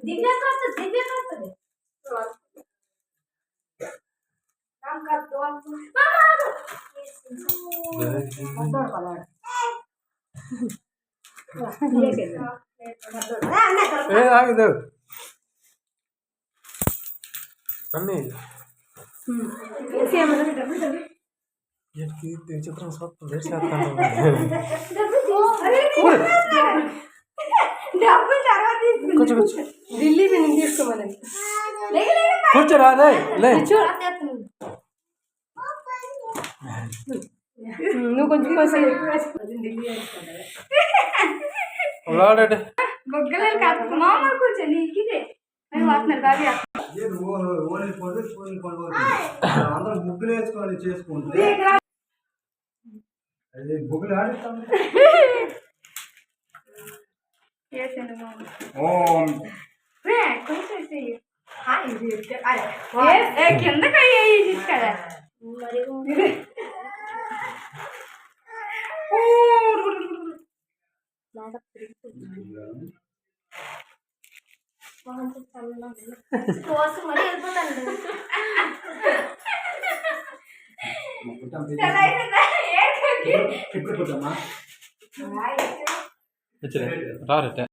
దివ్య కొడుతుంది ఆగదు అన్నీ చిత్రం ఢిల్లీ నేను తీసుకోమని కూర్చోరా నువ్వు కొంచెం కోసం బొగ్గలు కాదు మామూలు కూర్చో నీకు ఇదే వస్తున్నారు బాగా అందరూ ముగ్గులు వేసుకొని చేసుకుంటే అది బొగ్గులు ఆడిస్తాం కింద కదా కోసం మరి వెళ్ళిపోతాను రారట